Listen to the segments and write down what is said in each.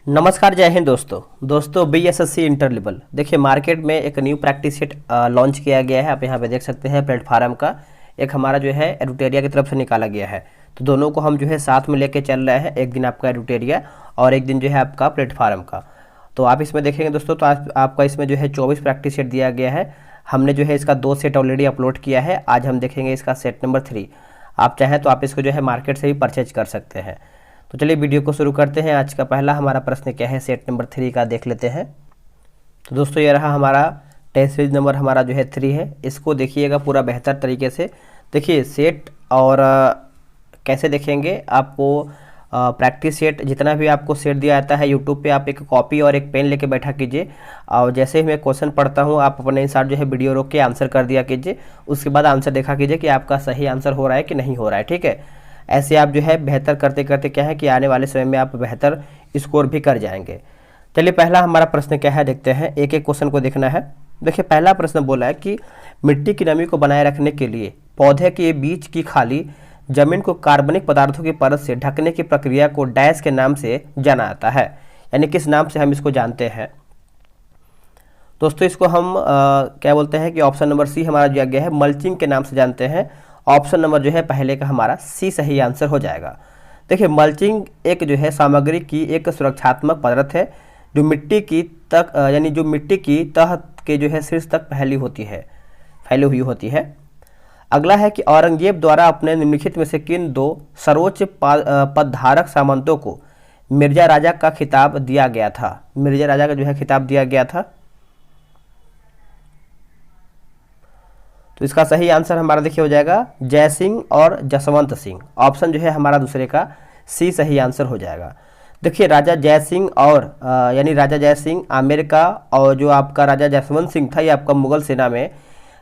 नमस्कार, जय हिंद दोस्तों बीएसएससी इंटर लेवल। देखिए मार्केट में एक न्यू प्रैक्टिस सेट लॉन्च किया गया है। आप यहाँ पे देख सकते हैं प्लेटफार्म का एक हमारा जो है एडुटेरिया की तरफ से निकाला गया है। तो दोनों को हम जो है साथ में लेके चल रहे हैं। एक दिन आपका एडुटेरिया और एक दिन जो है आपका प्लेटफार्म का। तो आप इसमें देखेंगे दोस्तों, तो आपका इसमें जो है 24 प्रैक्टिस सेट दिया गया है। हमने जो है इसका 2 सेट ऑलरेडी अपलोड किया है। आज हम देखेंगे इसका सेट नंबर 3। आप चाहें तो आप इसको जो है मार्केट से भी परचेज कर सकते हैं। तो चलिए वीडियो को शुरू करते हैं। आज का पहला हमारा प्रश्न क्या है, सेट नंबर 3 का देख लेते हैं। तो दोस्तों ये रहा हमारा टेस्ट सीरीज नंबर हमारा जो है 3 है। इसको देखिएगा पूरा बेहतर तरीके से। देखिए सेट और कैसे देखेंगे आपको, प्रैक्टिस सेट जितना भी आपको सेट दिया जाता है यूट्यूब पे, आप एक कॉपी और एक पेन लेके बैठा कीजिए और जैसे ही मैं क्वेश्चन पढ़ता हूँ आप अपने अनुसार जो है वीडियो रोक के आंसर कर दिया कीजिए। उसके बाद आंसर देखा कीजिए कि आपका सही आंसर हो रहा है कि नहीं हो रहा है। ठीक है, ऐसे आप जो है बेहतर करते करते क्या है कि आने वाले समय में आप बेहतर स्कोर भी कर जाएंगे। चलिए पहला हमारा प्रश्न क्या है देखते हैं, एक एक क्वेश्चन को देखना है। देखिए पहला प्रश्न बोला है कि मिट्टी की नमी को बनाए रखने के लिए पौधे के बीच की खाली जमीन को कार्बनिक पदार्थों की परत से ढकने की प्रक्रिया को डैश के नाम से जाना जाता है, यानी किस नाम से हम इसको जानते हैं। दोस्तों इसको हम क्या बोलते हैं कि ऑप्शन नंबर सी हमारा दिया गया है, मल्चिंग के नाम से जानते हैं। ऑप्शन नंबर जो है पहले का हमारा सी सही आंसर हो जाएगा। देखिए मल्चिंग एक जो है सामग्री की एक सुरक्षात्मक पदार्थ है जो मिट्टी की तक यानी जो मिट्टी की तह के जो है शीर्ष तक फैली हुई होती है। अगला है कि औरंगजेब द्वारा अपने निम्नलिखित में से किन 2 सर्वोच्च पदधारक सामंतों को मिर्जा राजा का खिताब दिया गया था। मिर्जा राजा का जो है खिताब दिया गया था। तो इसका सही आंसर हमारा देखिए हो जाएगा जय सिंह और जसवंत सिंह। ऑप्शन जो है हमारा दूसरे का सी सही आंसर हो जाएगा। देखिए राजा जय सिंह और यानी राजा जय सिंह आमेर का, और जो आपका राजा जसवंत सिंह था ये आपका मुगल सेना में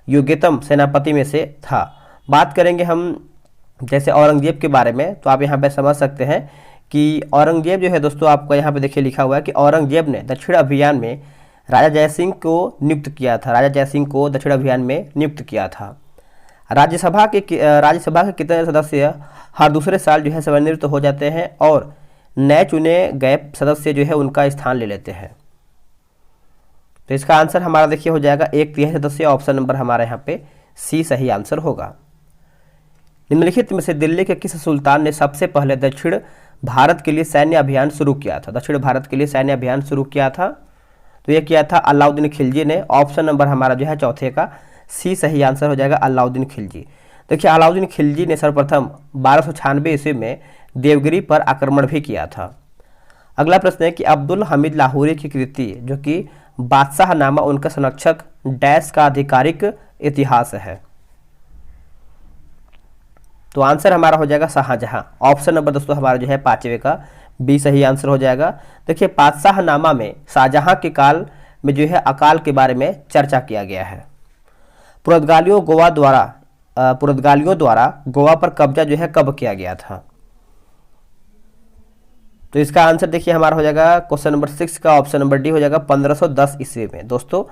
योग्यतम सेनापति में से था। बात करेंगे हम जैसे औरंगजेब के बारे में, तो आप यहाँ पे समझ सकते हैं कि औरंगजेब जो है दोस्तों, आपका यहाँ पे देखिए लिखा हुआ है कि औरंगजेब ने दक्षिण अभियान में राजा जयसिंह को नियुक्त किया था। राजा जयसिंह को दक्षिण अभियान में नियुक्त किया था। राज्यसभा के कितने सदस्य हर दूसरे साल जो है सेवानिवृत्त हो जाते हैं और नए चुने गए सदस्य जो है उनका स्थान ले लेते हैं। तो इसका आंसर हमारा देखिए हो जाएगा 1/3 सदस्य। ऑप्शन नंबर हमारा यहाँ पे सी सही आंसर होगा। निम्नलिखित में से दिल्ली के किस सुल्तान ने सबसे पहले दक्षिण भारत के लिए सैन्य अभियान शुरू किया था। दक्षिण भारत के लिए सैन्य अभियान शुरू किया था, तो ये किया था अलाउद्दीन खिलजी ने। ऑप्शन नंबर हमारा जो है चौथे का सी सही आंसर हो जाएगा अलाउद्दीन खिलजी। देखिए अलाउद्दीन खिलजी ने सर्वप्रथम 1296 ईस्वी में देवगिरी पर आक्रमण भी किया था। अगला प्रश्न है कि अब्दुल हमीद लाहौरी की कृति जो कि बादशाहनामा उनका संरक्षक डैश का आधिकारिक इतिहास है। तो आंसर हमारा हो जाएगा शाहजहां। ऑप्शन नंबर दोस्तों हमारा जो है 5वें का बी सही आंसर हो जाएगा। देखिए बादशाहनामा में शाहजहां के काल में जो है अकाल के बारे में चर्चा किया गया है। पुर्तगालियों द्वारा गोवा पर कब्जा जो है कब किया गया था। तो इसका आंसर देखिए हमारा हो जाएगा क्वेश्चन नंबर 6 का ऑप्शन नंबर डी हो जाएगा 1510 ईस्वी में। दोस्तों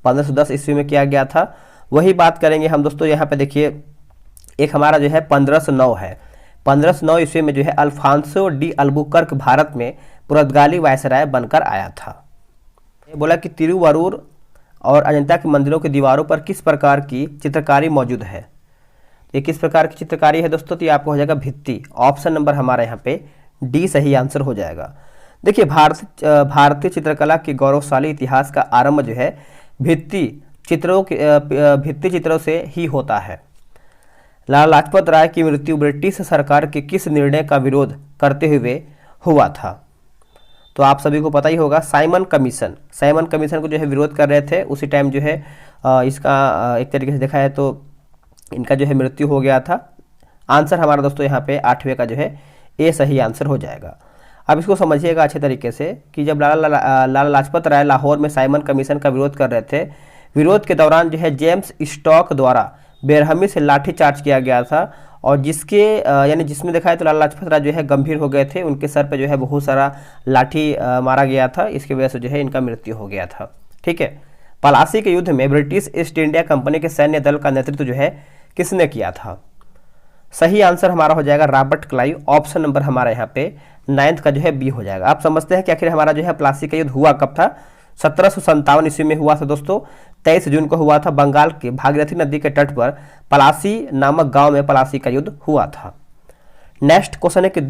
1510 ईस्वी में किया गया था। वही बात करेंगे हम दोस्तों, यहाँ पे देखिए एक हमारा जो है 1509 है। 1509 ईस्वी में जो है अल्फांसो डी अल्बुकर्क भारत में पुर्तगाली वायसराय बनकर आया था। बोला कि तिरुवरूर और अजंता के मंदिरों की दीवारों पर किस प्रकार की चित्रकारी मौजूद है। ये किस प्रकार की चित्रकारी है दोस्तों, तो ये आपको हो जाएगा भित्ति। ऑप्शन नंबर हमारा यहाँ पे डी सही आंसर हो जाएगा। देखिए भारतीय चित्रकला के गौरवशाली इतिहास का आरंभ जो है भित्ति चित्रों से ही होता है। लाला लाजपत राय की मृत्यु ब्रिटिश सरकार के किस निर्णय का विरोध करते हुए हुआ था। तो आप सभी को पता ही होगा साइमन कमीशन को जो है विरोध कर रहे थे। उसी टाइम जो है इसका एक तरीके से देखा है तो इनका जो है मृत्यु हो गया था। आंसर हमारा दोस्तों यहाँ पे 8वें का जो है ए सही आंसर हो जाएगा। अब इसको समझिएगा अच्छे तरीके से कि जब लाला लाजपत राय लाहौर में साइमन कमीशन का विरोध कर रहे थे, विरोध के दौरान जो है जेम्स स्टॉक द्वारा बेरहमी से लाठीचार्ज किया गया था और जिसमें देखा है तो लाला लाजपत राय जो है गंभीर हो गए थे। उनके सर पे जो है बहुत सारा लाठी मारा गया था। इसकी वजह से जो है इनका मृत्यु हो गया था। ठीक है, पलासी के युद्ध में ब्रिटिश ईस्ट इंडिया कंपनी के सैन्य दल का नेतृत्व जो है किसने किया था। सही आंसर हमारा हो जाएगा रॉबर्ट क्लाइव। ऑप्शन नंबर हमारा यहाँ पे नाइन्थ का जो है बी हो जाएगा। आप समझते हैं कि आखिर हमारा जो है प्लासी का युद्ध हुआ कब था? 1757 ईस्वी में हुआ था दोस्तों। 23 जून को हुआ था। बंगाल के भागीरथी नदी के तट पर पलासी नामक गांव में पलासी का युद्ध हुआ था। नेक्स्ट क्वेश्चन है कि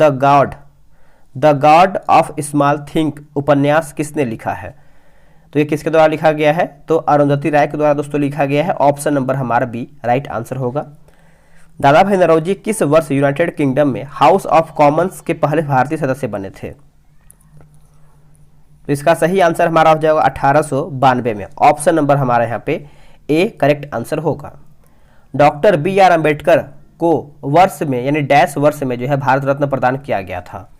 the God of small thing उपन्यास किसने लिखा है? तो ये किसके द्वारा लिखा गया है? तो अरुंधति राय के द्वारा दोस्तों लिखा गया है। ऑप्शन नंबर हमारा बी राइट आंसर होगा। दादा भाई नौरोजी किस वर्ष यूनाइटेड किंगडम में हाउस ऑफ कॉमन्स के पहले भारतीय सदस्य बने थे? तो इसका सही आंसर हमारा हो जाएगा 1892 में। ऑप्शन नंबर हमारा यहाँ पे ए करेक्ट आंसर होगा। डॉक्टर बी आर अम्बेडकर को वर्ष में यानी डैश वर्ष में जो है भारत रत्न प्रदान किया गया था?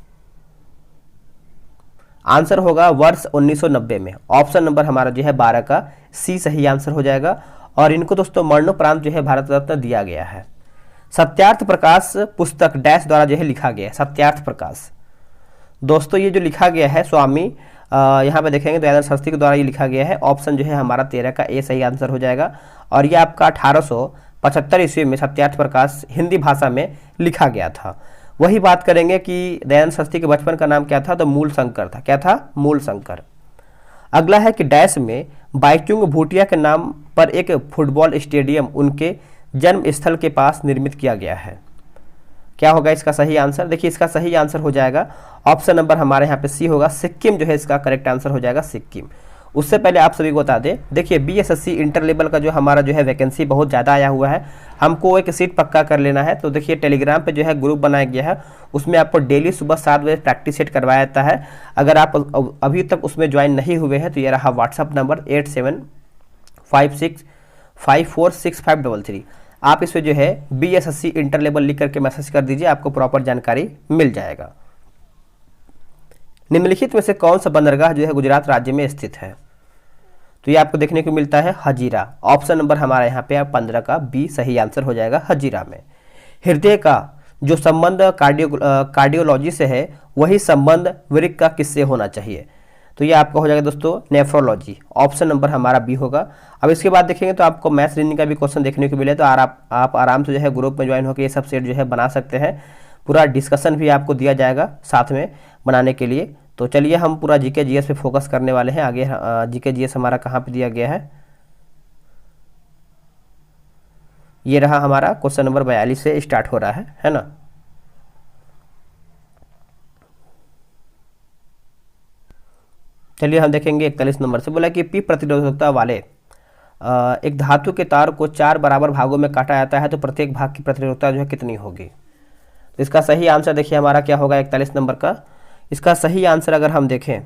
आंसर होगा वर्ष 1990 में। ऑप्शन नंबर हमारा जो है 12 का सी सही आंसर हो जाएगा। और इनको दोस्तों मरणोपरांत जो है भारत रत्न दिया गया है। सत्यार्थ प्रकाश पुस्तक डैश द्वारा जो है लिखा गया है? सत्यार्थ प्रकाश दोस्तों ये जो लिखा गया है स्वामी यहाँ पे देखेंगे दयानंद सरस्वती के द्वारा ये लिखा गया है। ऑप्शन जो है हमारा 13 का ए सही आंसर हो जाएगा। और ये आपका 1875 ईस्वी में सत्यार्थ प्रकाश हिंदी भाषा में लिखा गया था। वही बात करेंगे कि दयानंद सरस्वती के बचपन का नाम क्या था? तो मूल शंकर था। क्या था? मूल शंकर। अगला है कि डैश में बाइचुंग भूटिया के नाम पर एक फुटबॉल स्टेडियम उनके जन्म स्थल के पास निर्मित किया गया है। क्या होगा इसका सही आंसर? देखिए इसका सही आंसर हो जाएगा ऑप्शन नंबर हमारे यहाँ पे सी होगा। सिक्किम जो है इसका करेक्ट आंसर हो जाएगा सिक्किम। उससे पहले आप सभी को बता दें, देखिए बीएसएससी इंटर लेवल का जो हमारा जो है वैकेंसी बहुत ज़्यादा आया हुआ है। हमको एक सीट पक्का कर लेना है। तो देखिए टेलीग्राम पे जो है ग्रुप बनाया गया है, उसमें आपको डेली सुबह 7 बजे प्रैक्टिस सेट करवाया जाता है। अगर आप अभी तक उसमें ज्वाइन नहीं हुए हैं तो ये रहा व्हाट्सअप नंबर 8756546533। आप इस पर जो है बीएसएससी इंटर लेवल लिख करके मैसेज कर दीजिए, आपको प्रॉपर जानकारी मिल जाएगा। निम्नलिखित में से कौन सा बंदरगाह जो है गुजरात राज्य में स्थित है? तो ये आपको देखने को मिलता है हजीरा। ऑप्शन नंबर हमारा यहाँ पे 15 का बी सही आंसर हो जाएगा हजीरा में। हृदय का जो संबंध कार्डियोलॉजी से है वही संबंध वृक्क का किससे होना चाहिए? तो ये आपका हो जाएगा दोस्तों नेफ्रोलॉजी। ऑप्शन नंबर हमारा बी होगा। अब इसके बाद देखेंगे तो आपको मैथ्स रीजनिंग का भी क्वेश्चन देखने को मिले तो आप आराम से जो है ग्रुप में ज्वाइन होकर ये सब सेट जो है बना सकते हैं। पूरा डिस्कशन भी आपको दिया जाएगा साथ में बनाने के लिए। तो चलिए हम पूरा जीके जीएस पे फोकस करने वाले हैं। आगे जीके जीएस हमारा कहाँ पे दिया गया है? ये रहा हमारा क्वेश्चन नंबर 42 से स्टार्ट हो रहा है ना। चलिए हम देखेंगे 41 नंबर से। बोला कि पी प्रतिरोधकता वाले एक धातु के तार को 4 बराबर भागों में काटा जाता है तो प्रत्येक भाग की प्रतिरोधकता जो है कितनी होगी? तो इसका सही आंसर देखिए हमारा क्या होगा 41 नंबर का। इसका सही आंसर अगर हम देखें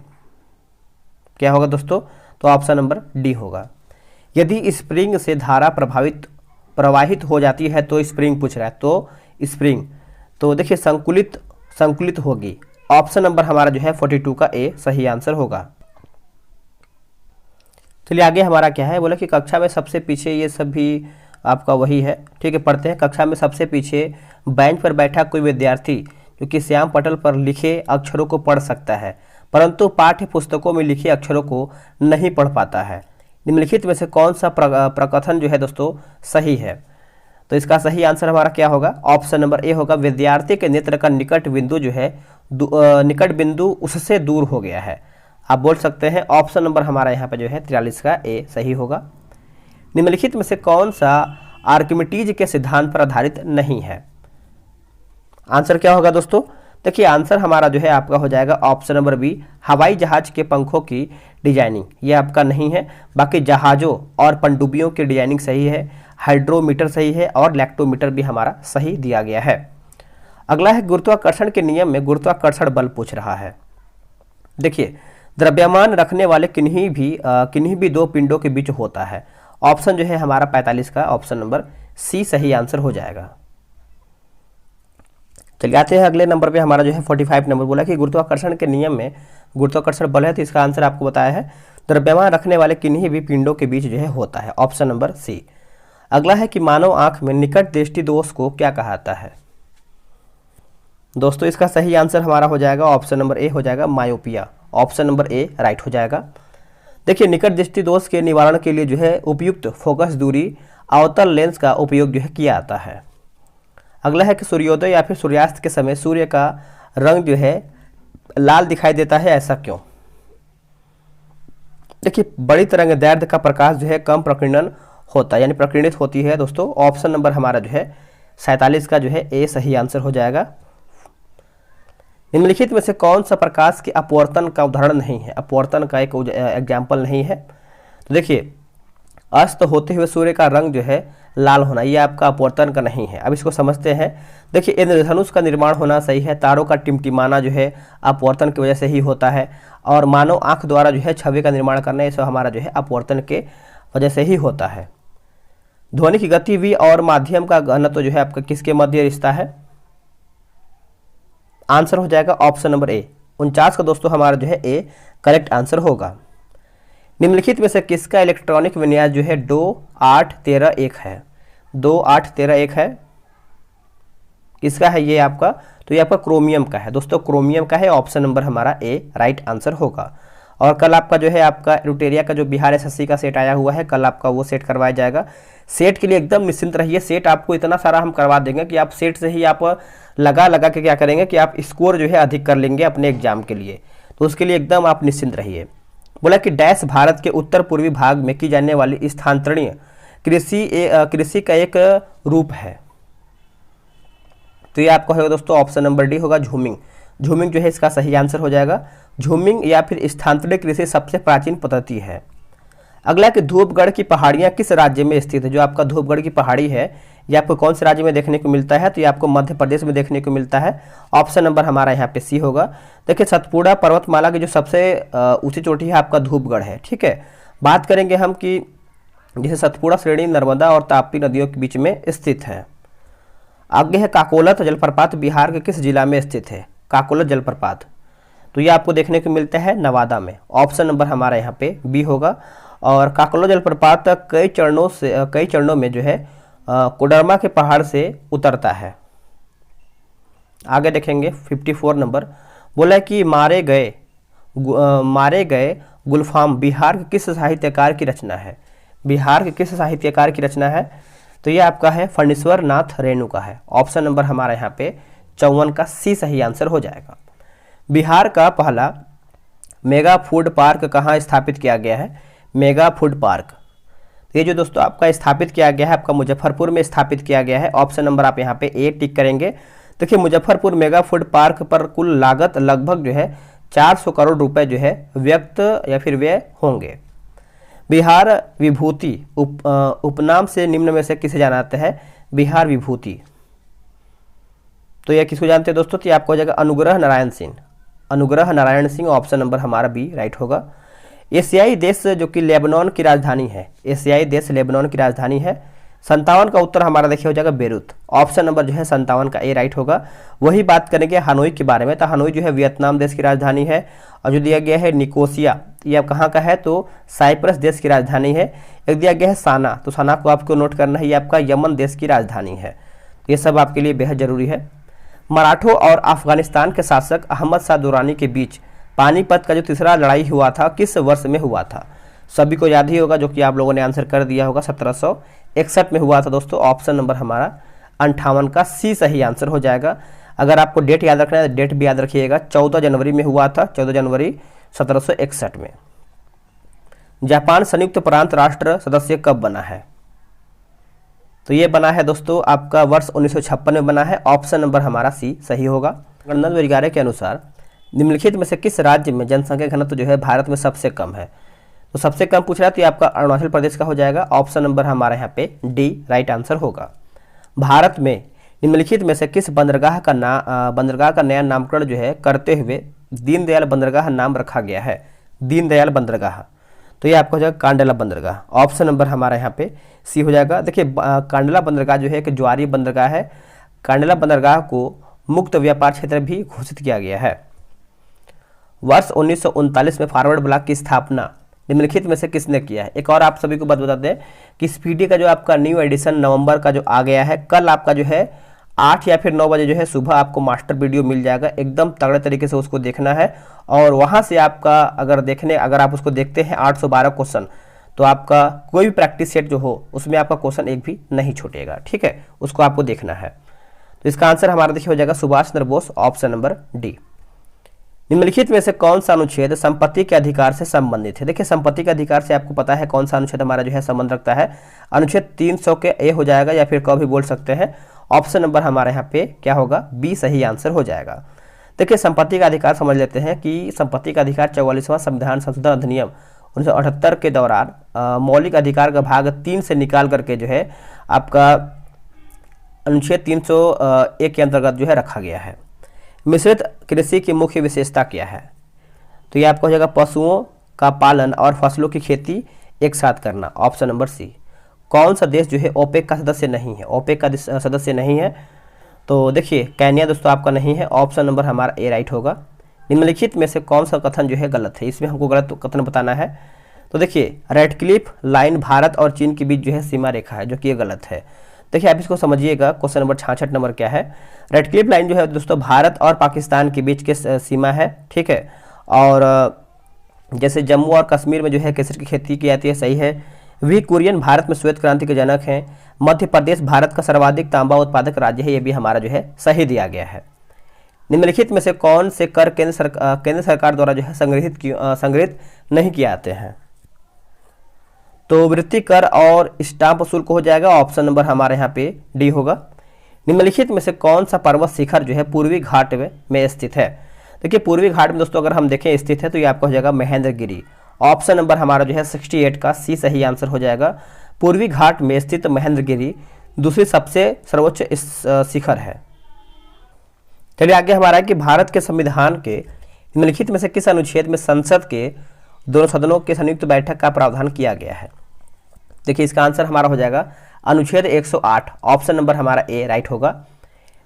क्या होगा दोस्तों, तो ऑप्शन नंबर डी होगा। यदि स्प्रिंग से धारा प्रवाहित हो जाती है तो स्प्रिंग पूछ रहा है, तो स्प्रिंग तो देखिए संकुलित होगी। ऑप्शन नंबर हमारा जो है 42 का ए सही आंसर होगा। चलिए आगे हमारा क्या है, बोला कि कक्षा में सबसे पीछे, ये सब भी आपका वही है, ठीक है पढ़ते हैं। कक्षा में सबसे पीछे बेंच पर बैठा कोई विद्यार्थी जो कि श्याम पटल पर लिखे अक्षरों को पढ़ सकता है परंतु पाठ्य पुस्तकों में लिखे अक्षरों को नहीं पढ़ पाता है। निम्नलिखित में से कौन सा प्रकथन जो है दोस्तों सही है? तो इसका सही आंसर हमारा क्या होगा? ऑप्शन नंबर ए होगा। विद्यार्थी के नेत्र का निकट बिंदु जो है निकट बिंदु उससे दूर हो गया है। आप बोल सकते हैं ऑप्शन नंबर हमारा यहाँ पे जो है 43 का ए सही होगा। निम्नलिखित में से कौन सा आर्किमिडीज के सिद्धांत पर आधारित नहीं है? आंसर क्या होगा दोस्तों? देखिए आंसर हमारा जो है आपका हो जाएगा ऑप्शन नंबर बी, हवाई जहाज के पंखों की डिजाइनिंग। ये आपका नहीं है, बाकी जहाज़ों और पनडुब्बियों की डिजाइनिंग सही है, हाइड्रोमीटर सही है और लैक्टोमीटर भी हमारा सही दिया गया है। अगला है गुरुत्वाकर्षण के नियम में गुरुत्वाकर्षण बल पूछ रहा है। देखिए द्रव्यमान रखने वाले किन्हीं भी दो पिंडों के बीच होता है। ऑप्शन जो है हमारा 45 का ऑप्शन नंबर सी सही आंसर हो जाएगा। चलिए आते हैं अगले नंबर पे, हमारा जो है 45 नंबर। बोला कि गुरुत्वाकर्षण के नियम में गुरुत्वाकर्षण बल है, तो इसका आंसर आपको बताया है द्रव्यमान रखने वाले किन्हीं भी पिंडों के बीच जो है होता है, ऑप्शन नंबर सी। अगला है कि मानव आंख में निकट दृष्टि दोष को क्या कहता है? दोस्तों इसका सही आंसर हमारा हो जाएगा ऑप्शन नंबर ए हो जाएगा, myopia. Option number A right हो जाएगा। देखिए निकट दृष्टि दोष के निवारण के लिए जो है उपयुक्त फोकस दूरी अवतल लेंस का उपयोग जो है किया जाता है। अगला है कि सूर्योदय या फिर सूर्यास्त के समय सूर्य का रंग जो है लाल दिखाई देता है, ऐसा क्यों? देखिए, बड़ी तरंग दैर्ध्य का प्रकाश जो है कम प्रकीर्णन होता है, यानी प्रकीर्णित होती है दोस्तों। ऑप्शन नंबर हमारा जो है 47 का जो है ए सही आंसर हो जाएगा। निम्नलिखित में से कौन सा प्रकाश के अपवर्तन का उदाहरण नहीं है? अपवर्तन का एक एग्जाम्पल नहीं है। तो देखिए, अस्त होते हुए सूर्य का रंग जो है लाल होना, ये आपका अपवर्तन का नहीं है। अब इसको समझते हैं। देखिए, इंद्रधनुष का निर्माण होना सही है। तारों का टिमटिमाना जो है अपवर्तन की वजह से ही होता है। और मानव आंख द्वारा जो है छवि का निर्माण करना, ये सब हमारा जो है अपवर्तन के वजह से ही होता है। ध्वनि की गति v और माध्यम का घनत्व जो है आपका किसके मध्य रिश्ता है? आंसर हो जाएगा ऑप्शन नंबर ए 49 का दोस्तों हमारा जो है ए करेक्ट आंसर होगा। निम्नलिखित में से किसका इलेक्ट्रॉनिक विन्यास जो है 2813 है? 2813 है, किसका है ये आपका? तो ये आपका क्रोमियम का है दोस्तों, क्रोमियम का है। ऑप्शन नंबर हमारा ए राइट आंसर होगा। और कल आपका जो है आपका एरुटेरिया का जो बिहार एसएससी का सेट आया हुआ है, कल आपका वो सेट करवाया जाएगा। सेट के लिए एकदम निश्चिंत रहिए। सेट आपको इतना सारा हम करवा देंगे कि आप सेट से ही आप लगा के क्या करेंगे कि आप स्कोर जो है अधिक कर लेंगे अपने एग्जाम के लिए। तो उसके लिए एकदम आप निश्चिंत रहिए। बोला कि डैश भारत के उत्तर पूर्वी भाग में की जाने वाली स्थानांतरणीय कृषि का एक रूप है। तो ये आपका होगा दोस्तों ऑप्शन नंबर डी होगा झूमिंग। झूमिंग जो है इसका सही आंसर हो जाएगा। झूमिंग या फिर स्थानांतरणीय कृषि सबसे प्राचीन पद्धति है। अगला कि धूपगढ़ की पहाड़ियाँ किस राज्य में स्थित है? जो आपका धूपगढ़ की पहाड़ी है ये आपको कौन से राज्य में देखने को मिलता है? तो ये आपको मध्य प्रदेश में देखने को मिलता है। ऑप्शन नंबर हमारा यहाँ पे सी होगा। देखिए, सतपुड़ा पर्वतमाला की जो सबसे ऊंची चोटी है आपका धूपगढ़ है। ठीक है, बात करेंगे हम कि जैसे सतपुड़ा श्रेणी नर्मदा और ताप्ती नदियों के बीच में स्थित है। आगे है काकोलत जलप्रपात बिहार के किस जिला में स्थित है? काकोलत जलप्रपात, तो ये आपको देखने को मिलता है नवादा में। ऑप्शन नंबर हमारा यहाँ पे बी होगा। और काकोलत जलप्रपात कई चरणों में जो है कोडरमा के पहाड़ से उतरता है। आगे देखेंगे 54 नंबर। बोला कि मारे गए गुलफाम बिहार के किस साहित्यकार की रचना है? बिहार के किस साहित्यकार की रचना है? तो ये आपका है फणीश्वर नाथ रेणु का है। ऑप्शन नंबर हमारा यहाँ पे 54 का सी सही आंसर हो जाएगा। बिहार का पहला मेगा फूड पार्क कहाँ स्थापित किया गया है? मेगा फूड पार्क, ये जो दोस्तों आपका स्थापित किया गया है आपका मुजफ्फरपुर में स्थापित किया गया है। ऑप्शन नंबर आप यहाँ पे ए टिक करेंगे। देखिए, मुजफ्फरपुर मेगा फूड पार्क पर कुल लागत लगभग जो है 400 करोड़ रुपए जो है व्यक्त या फिर व्यय होंगे। बिहार विभूति उपनाम से निम्न में से किसे जाना जाता है? बिहार विभूति, तो यह किसको जानते हैं दोस्तों? तो आपको हो जाएगा अनुग्रह नारायण सिंह। अनुग्रह नारायण सिंह, ऑप्शन नंबर हमारा बी राइट होगा। एशियाई देश जो कि लेबनान की राजधानी है, एशियाई देश लेबनान की राजधानी है। 57 का उत्तर हमारा देखिए हो जाएगा बेरूत। ऑप्शन नंबर जो है 57 का ए राइट होगा। वही बात करेंगे हनोई के बारे में, तो हनोई जो है वियतनाम देश की राजधानी है। और जो दिया गया है निकोसिया, ये अब कहाँ का है? तो साइप्रस देश की राजधानी है। एक दिया गया है साना, तो साना को आपको नोट करना है, ये आपका यमन देश की राजधानी है। ये सब आपके लिए बेहद जरूरी है। मराठों और अफगानिस्तान के शासक अहमद शाह दुरानी के बीच पानीपत का जो तीसरा लड़ाई हुआ था किस वर्ष में हुआ था? सभी को याद ही होगा, जो कि आप लोगों ने आंसर कर दिया होगा। 1761 में हुआ था दोस्तों। ऑप्शन नंबर हमारा 58 का सी सही आंसर हो जाएगा। अगर आपको डेट याद रखना है तो डेट भी याद रखिएगा। 14 जनवरी में हुआ था, 14 जनवरी 1761 में। जापान संयुक्त प्रांत राष्ट्र सदस्य कब बना है? तो ये बना है दोस्तों आपका वर्ष 1956 में बना है। ऑप्शन नंबर हमारा सी सही होगा। गणतंत्र विज्ञान के अनुसार निम्नलिखित में से किस राज्य में जनसंख्या घनत्व जो है भारत में सबसे कम है? तो सबसे कम पूछ रहा है, तो ये आपका अरुणाचल प्रदेश का हो जाएगा। ऑप्शन नंबर हमारा यहाँ पे डी राइट आंसर होगा। भारत में निम्नलिखित में से किस बंदरगाह का नया नामकरण जो है करते हुए दीनदयाल बंदरगाह नाम रखा गया है? दीनदयाल बंदरगाह, तो ये आपका हो जाएगा कांडला बंदरगाह। ऑप्शन नंबर हमारा यहाँ पे सी हो जाएगा। देखिए, कांडला बंदरगाह जो है एक ज्वारीय बंदरगाह है। कांडला बंदरगाह को मुक्त व्यापार क्षेत्र भी घोषित किया गया है। वर्ष 1939 में फॉरवर्ड ब्लॉक की स्थापना निम्नलिखित में से किसने किया है? एक और आप सभी को बात बता दें कि स्पीडी का जो आपका न्यू एडिशन नवंबर का जो आ गया है, कल आपका जो है 8 या फिर 9 बजे जो है सुबह आपको मास्टर वीडियो मिल जाएगा। एकदम तगड़े तरीके से उसको देखना है। और वहाँ से आपका अगर आप उसको देखते हैं 812 क्वेश्चन, तो आपका कोई भी प्रैक्टिस सेट जो हो उसमें आपका क्वेश्चन एक भी नहीं छूटेगा। ठीक है, उसको आपको देखना है। तो इसका आंसर हमारा देखिए हो जाएगा Subhash Chandra Bose. Option number D. निम्नलिखित में से कौन सा अनुच्छेद संपत्ति के अधिकार से संबंधित है? देखिए संपत्ति के अधिकार से आपको पता है कौन सा अनुच्छेद हमारा जो है संबंध रखता है। अनुच्छेद 300 के ए हो जाएगा या फिर क भी बोल सकते हैं। ऑप्शन नंबर हमारे यहाँ पे क्या होगा? बी सही आंसर हो जाएगा। देखिए संपत्ति का अधिकार समझ लेते हैं कि संपत्ति का अधिकार 44वां संविधान संशोधन अधिनियम 1978 के दौरान मौलिक अधिकार का भाग 3 से निकाल करके जो है आपका अनुच्छेद 301 के अंतर्गत जो है रखा गया है। मिश्रित कृषि की मुख्य विशेषता क्या है? तो ये आपको हो जाएगा पशुओं का पालन और फसलों की खेती एक साथ करना। Option number C. कौन सा देश जो है ओपेक का सदस्य नहीं है? ओपेक का सदस्य नहीं है तो देखिए केन्या दोस्तों आपका नहीं है। ऑप्शन नंबर हमारा ए राइट होगा। निम्नलिखित में से कौन सा कथन जो है गलत है? इसमें हमको गलत कथन बताना है। तो देखिए रेडक्लिफ लाइन भारत और चीन के बीच जो है सीमा रेखा है, जो कि ये गलत है। देखिए आप इसको समझिएगा। क्वेश्चन नंबर 66 नंबर क्या है? रेडक्लिफ लाइन जो है दोस्तों भारत और पाकिस्तान के बीच के सीमा है, ठीक है। और जैसे जम्मू और कश्मीर में जो है केसर की खेती की जाती है, सही है। वी कुरियन भारत में श्वेत क्रांति के जनक हैं। मध्य प्रदेश भारत का सर्वाधिक तांबा उत्पादक राज्य है, ये भी हमारा जो है सही दिया गया है। निम्नलिखित में से कौन से कर केंद्र सरकार द्वारा जो है संग्रहित नहीं किए जाते हैं? तो वृत्ति कर और स्टाम्प शुल्क हो जाएगा। ऑप्शन नंबर हमारे यहाँ पे डी होगा। निम्नलिखित में से कौन सा पर्वत शिखर जो है पूर्वी घाट में स्थित है? देखिए पूर्वी घाट में दोस्तों अगर हम देखें स्थित है तो ये आपका हो जाएगा महेंद्रगिरी। ऑप्शन नंबर हमारा जो है 68 का सी सही आंसर हो जाएगा। पूर्वी घाट में स्थित महेंद्रगिरी दूसरी सबसे सर्वोच्च शिखर है। चलिए आगे हमारा है कि भारत के संविधान के निम्नलिखित में से किस अनुच्छेद में संसद के दोनों सदनों के संयुक्त बैठक का प्रावधान किया गया है? देखिए इसका आंसर हमारा हो जाएगा अनुच्छेद 108। ऑप्शन नंबर हमारा ए राइट होगा।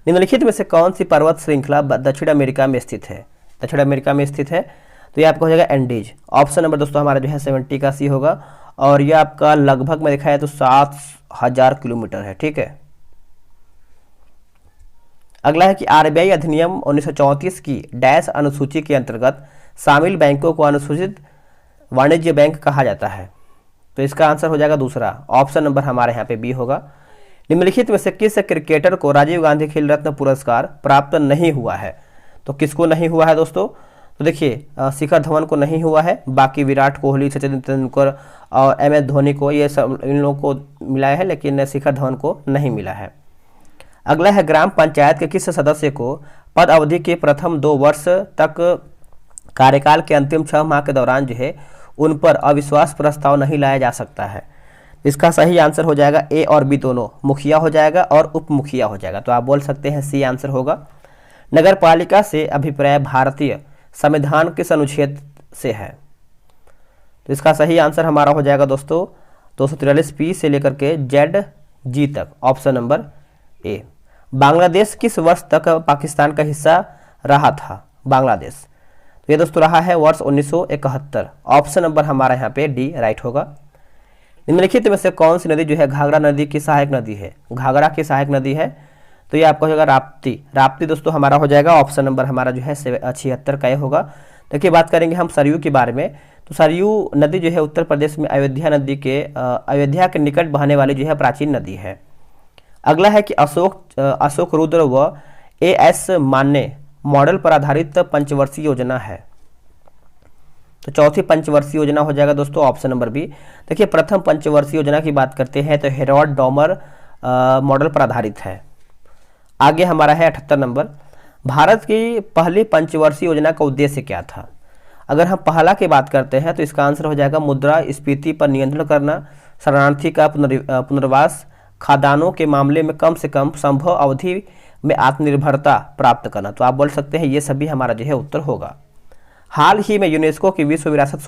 निम्नलिखित में से कौन सी पर्वत श्रृंखला दक्षिण अमेरिका में स्थित है? दक्षिण अमेरिका में स्थित है तो ये आपका हो जाएगा एंडीज। ऑप्शन नंबर दोस्तों हमारा जो है 70 का सी होगा। और ये आपका लगभग में देखा है तो 7000 किलोमीटर है, ठीक है। अगला है कि आरबीआई अधिनियम 1934 की डैश अनुसूची के अंतर्गत शामिल बैंकों को अनुसूचित वाणिज्य बैंक कहा जाता है। तो इसका आंसर हो जाएगा दूसरा। ऑप्शन नंबर हमारे यहाँ पे बी होगा। निम्नलिखित में से किस क्रिकेटर को राजीव गांधी खेल रत्न पुरस्कार प्राप्त नहीं हुआ है? तो किसको नहीं हुआ है दोस्तों? तो देखिए शिखर धवन को नहीं हुआ है, बाकी विराट कोहली, सचिन तेंदुलकर और MS धोनी को, ये सब इन लोगों को मिला है, लेकिन शिखर धवन को नहीं मिला है। अगला है ग्राम पंचायत के किस सदस्य को पद अवधि के प्रथम 2 वर्ष तक कार्यकाल के अंतिम 6 माह के दौरान जो है उन पर अविश्वास प्रस्ताव नहीं लाया जा सकता है? इसका सही आंसर हो जाएगा ए और बी दोनों, मुखिया हो जाएगा और उप मुखिया हो जाएगा। तो आप बोल सकते हैं सी आंसर होगा। नगर पालिका से अभिप्राय भारतीय संविधान किस अनुच्छेद से है? तो इसका सही आंसर हमारा हो जाएगा दोस्तों 243 पी से लेकर के जेड जी तक। Option number A. बांग्लादेश किस वर्ष तक पाकिस्तान का हिस्सा रहा था? बांग्लादेश तो ये दोस्तों रहा है वर्ष 1971। ऑप्शन नंबर हमारा यहाँ पे डी राइट होगा। निम्नलिखित में से कौन सी नदी जो है घाघरा नदी की सहायक नदी है? घाघरा की सहायक नदी है तो ये आपका हो जाएगा राप्ती। राप्ती दोस्तों हमारा हो जाएगा। ऑप्शन नंबर हमारा जो है 76 का ये होगा। देखिए बात करेंगे हम सरयू के बारे में। तो सरयू नदी जो है उत्तर प्रदेश में अयोध्या के निकट बहने वाली जो है प्राचीन नदी है। अगला है कि अशोक रुद्र व AS मान्य मॉडल पर आधारित पंचवर्षीय योजना है। तो चौथी पंचवर्षीय योजना हो जाएगा दोस्तों ऑप्शन नंबर बी। देखिए प्रथम पंचवर्षीय योजना की बात करते हैं तो हेरोल्ड डॉमर मॉडल पर आधारित है। आगे हमारा है 78 नंबर। भारत की पहली पंचवर्षीय योजना का उद्देश्य क्या था? अगर हम पहला की बात करते हैं तो इसका आंसर हो जाएगा मुद्रास्फीति पर नियंत्रण करना, शरणार्थी का पुनर्वास, खादानों के मामले में कम से कम संभव अवधि में आत्मनिर्भरता प्राप्त करना। तो आप बोल सकते हैं ये सभी हमारा जो है उत्तर होगा। हाल ही में यूनेस्को की विश्व विरासत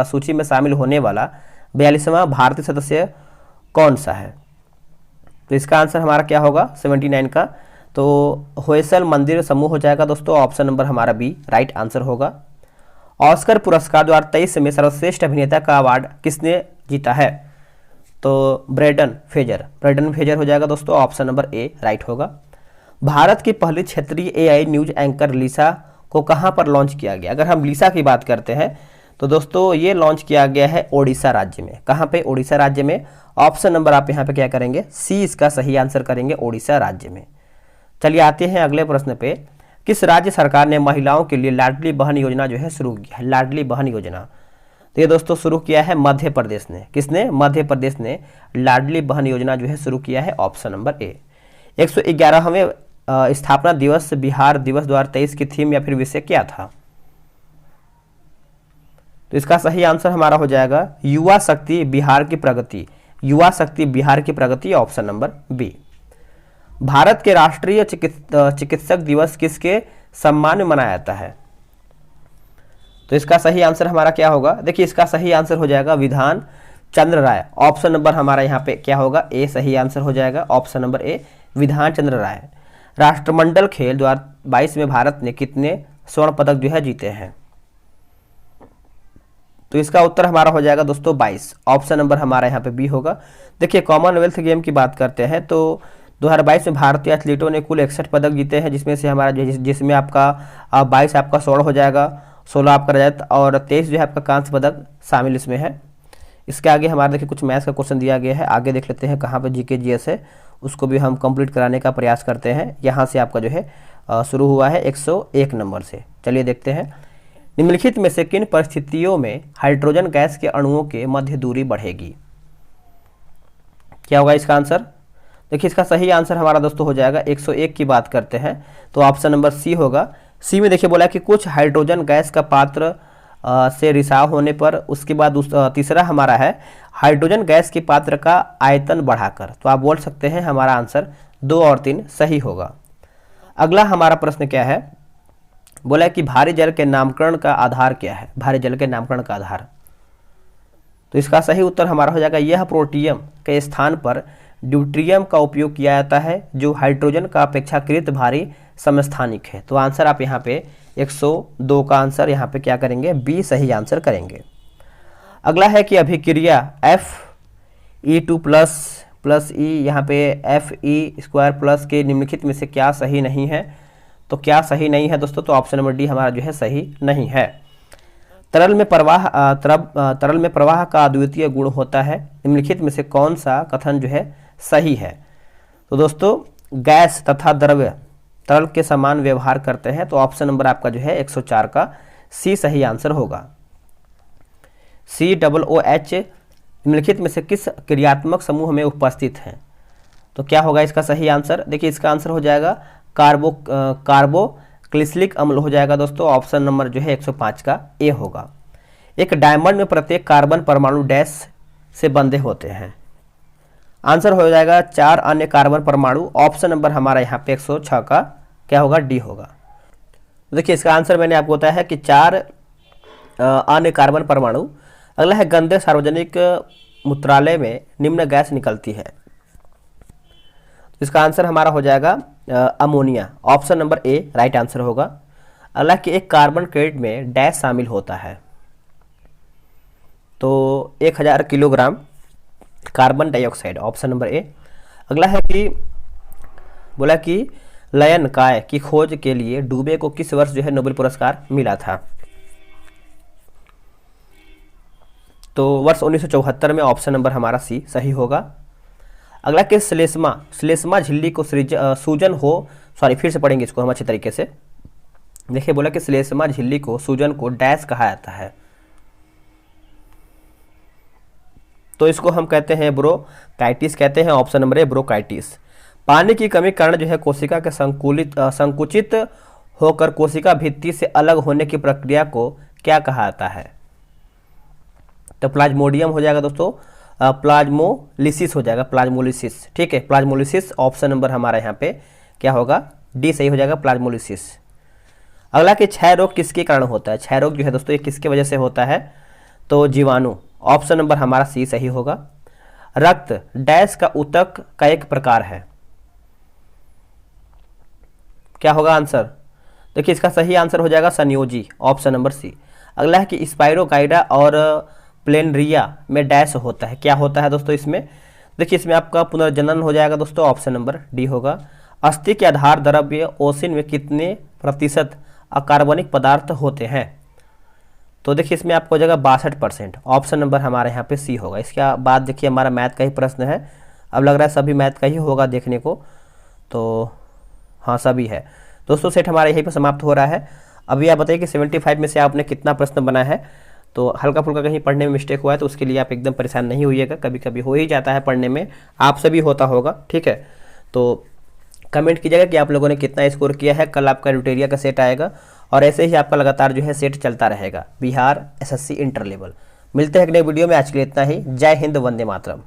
सूची में शामिल होने वाला 42वां भारतीय सदस्य कौन सा है? तो इसका आंसर हमारा क्या होगा 79 का। तो होयसल मंदिर समूह हो जाएगा दोस्तों। ऑप्शन नंबर हमारा बी राइट आंसर होगा। ऑस्कर पुरस्कार 2023 में सर्वश्रेष्ठ अभिनेता का अवार्ड किसने जीता है? तो ब्रेंडन फ्रेजर हो जाएगा दोस्तों। ऑप्शन नंबर ए राइट होगा। भारत की पहली क्षेत्रीय AI न्यूज एंकर लिसा को कहां पर लॉन्च किया गया? अगर हम लिसा की बात करते हैं तो दोस्तों ये लॉन्च किया गया है ओडिशा राज्य में। कहां पे? ओडिशा राज्य में। ऑप्शन नंबर आप यहां पे क्या करेंगे? सी इसका सही आंसर करेंगे, ओडिशा राज्य में। चलिए आते हैं अगले प्रश्न पे। किस राज्य सरकार ने महिलाओं के लिए लाडली बहन योजना जो है शुरू की है, लाडली बहन योजना। तो ये दोस्तों शुरू किया है मध्य प्रदेश ने। किसने? मध्य प्रदेश ने लाडली बहन योजना जो है शुरू किया है, ऑप्शन नंबर ए। 111वें स्थापना दिवस बिहार दिवस 2023 की थीम या फिर विषय क्या था? तो इसका सही आंसर हमारा हो जाएगा युवा शक्ति बिहार की प्रगति। युवा शक्ति बिहार की प्रगति, ऑप्शन नंबर बी। भारत के राष्ट्रीय चिकित्सक दिवस किसके सम्मान में मनाया जाता है? तो इसका सही आंसर हमारा क्या होगा? देखिए इसका सही आंसर हो जाएगा विधान चंद्र राय। ऑप्शन नंबर हमारा यहाँ पे क्या होगा? ए सही आंसर हो जाएगा, option number A Bidhan Chandra राय। राष्ट्रमंडल खेल 2022 में भारत ने कितने स्वर्ण पदक जो है जीते हैं? तो इसका उत्तर हमारा हो जाएगा दोस्तों 22। ऑप्शन नंबर हमारा यहाँ पे बी होगा। देखिए कॉमनवेल्थ गेम की बात करते हैं तो 2022 में भारतीय एथलीटों ने कुल 61 पदक जीते हैं, जिसमें से हमारा जिसमें आपका 22 आपका स्वर्ण हो जाएगा, 16 आपका रजत और 23 जो है आपका कांस्य पदक शामिल इसमें है। इसके आगे हमारा देखिए कुछ मैथ्स का क्वेश्चन दिया गया है, आगे देख लेते हैं कहाँ पर जीके जीएस है, उसको भी हम कंप्लीट कराने का प्रयास करते हैं। यहाँ से आपका जो है शुरू हुआ है 101 नंबर से। चलिए देखते हैं, निम्नलिखित में से किन परिस्थितियों में हाइड्रोजन गैस के अणुओं के मध्य दूरी बढ़ेगी? क्या होगा इसका आंसर? देखिए इसका सही आंसर हमारा दोस्तों हो जाएगा 101 की बात करते हैं तो ऑप्शन नंबर सी होगा। सी में देखिए बोला कि कुछ हाइड्रोजन गैस का पात्र से रिसाव होने पर, उसके बाद तीसरा हमारा है हाइड्रोजन गैस के पात्र का आयतन बढ़ाकर। तो आप बोल सकते हैं हमारा आंसर 2 और 3 सही होगा। अगला हमारा प्रश्न क्या है? बोला कि भारी जल के नामकरण का आधार क्या है? भारी जल के नामकरण का आधार, तो इसका सही उत्तर हमारा हो जाएगा यह प्रोटियम के स्थान पर ड्यूट्रियम का उपयोग किया जाता है, जो हाइड्रोजन का अपेक्षाकृत भारी समस्थानिक है। तो आंसर आप यहाँ पे 102 का आंसर यहाँ पे क्या करेंगे? बी सही आंसर करेंगे। अगला है कि अभिक्रिया Fe2 प्लस ई यहाँ पे Fe² के निम्नलिखित में से क्या सही नहीं है? तो क्या सही नहीं है दोस्तों? तो ऑप्शन नंबर डी हमारा जो है सही नहीं है। तरल में प्रवाह का अद्वितीय गुण होता है, निम्नलिखित में से कौन सा कथन जो है सही है? तो दोस्तों गैस तथा द्रव्य तरल के समान व्यवहार करते हैं, तो ऑप्शन नंबर आपका जो है 104 का सी सही आंसर होगा। COOH निम्नलिखित में से किस क्रियात्मक समूह में उपस्थित है? तो क्या होगा इसका सही आंसर? देखिए इसका आंसर हो जाएगा कार्बोक्सिलिक अम्ल हो जाएगा दोस्तों, ऑप्शन नंबर जो है 105 का ए होगा। एक डायमंड में प्रत्येक कार्बन परमाणु डैश से बंधे होते हैं। आंसर हो जाएगा 4 अन्य कार्बन परमाणु, ऑप्शन नंबर हमारा यहाँ पे 106 का क्या होगा? डी होगा। देखिए इसका आंसर मैंने आपको बताया है कि 4 अन्य कार्बन परमाणु। अगला है गंदे सार्वजनिक मूत्रालय में निम्न गैस निकलती है। इसका आंसर हमारा हो जाएगा ammonia, option number A right answer होगा। अगला कि एक कार्बन क्रेडिट में डैश शामिल होता है, तो 1000 kilogram carbon dioxide, option number A. अगला है कि बोला कि लयन काय की खोज के लिए डूबे को किस वर्ष जो है नोबेल पुरस्कार मिला था? तो वर्ष 1974 में, ऑप्शन नंबर हमारा सी सही होगा। अगला कि श्लेष्मा झिल्ली को सूजन हो, सॉरी फिर से पढ़ेंगे इसको हम अच्छे तरीके से। देखिए बोला कि श्लेष्मा झिल्ली को सूजन को डैश कहा जाता है, तो इसको हम कहते हैं ब्रोंकाइटिस कहते हैं, ऑप्शन नंबर ए ब्रोंकाइटिस। पानी की कमी कारण जो है कोशिका के संकुचित होकर कोशिका भित्ति से अलग होने की प्रक्रिया को क्या कहा जाता है? तो प्लाज्मोडियम हो जाएगा दोस्तों, प्लाज्मोलिसिस हो जाएगा, प्लाज्मोलिसिस, ठीक है, प्लाज्मोलिसिस ऑप्शन नंबर हमारा यहाँ पे क्या होगा? डी सही हो जाएगा, प्लाज्मोलिसिस। अगला कि क्षय रोग किसके कारण होता है? क्षय रोग जो है दोस्तों ये किसके वजह से होता है? तो जीवाणु, ऑप्शन नंबर हमारा सी सही होगा। रक्त डैश का ऊतक का एक प्रकार है, क्या होगा आंसर? देखिए इसका सही आंसर हो जाएगा संयोजी, ऑप्शन नंबर सी। अगला है कि स्पाइरोगाइडा और प्लेनरिया में डैश होता है, क्या होता है दोस्तों इसमें? देखिए इसमें आपका पुनर्जनन हो जाएगा दोस्तों, ऑप्शन नंबर डी होगा। अस्थि के आधार द्रव्य ओसिन में कितने प्रतिशत अकार्बनिक पदार्थ होते हैं? तो देखिए इसमें आपको हो जाएगा 62%, ऑप्शन नंबर हमारे यहाँ पे सी होगा। इसके बाद देखिए हमारा मैथ का ही प्रश्न है, अब लग रहा है सभी मैथ का ही होगा देखने को, तो हाँ सभी है। दोस्तों सेट हमारा यहीं पर समाप्त हो रहा है। अभी आप बताइए कि 75 में से आपने कितना प्रश्न बना है। तो हल्का फुल्का कहीं पढ़ने में मिस्टेक हुआ है तो उसके लिए आप एकदम परेशान नहीं होइएगा, कभी कभी हो ही जाता है पढ़ने में, आपसे भी होता होगा, ठीक है। तो कमेंट कीजिएगा कि आप लोगों ने कितना स्कोर किया है। कल आपका एडुटेरिया का सेट आएगा और ऐसे ही आपका लगातार जो है सेट चलता रहेगा बिहार एसएससी इंटर लेवल। मिलते हैं एक नए वीडियो में, आज के लिए इतना ही। जय हिंद, वंदे मातरम।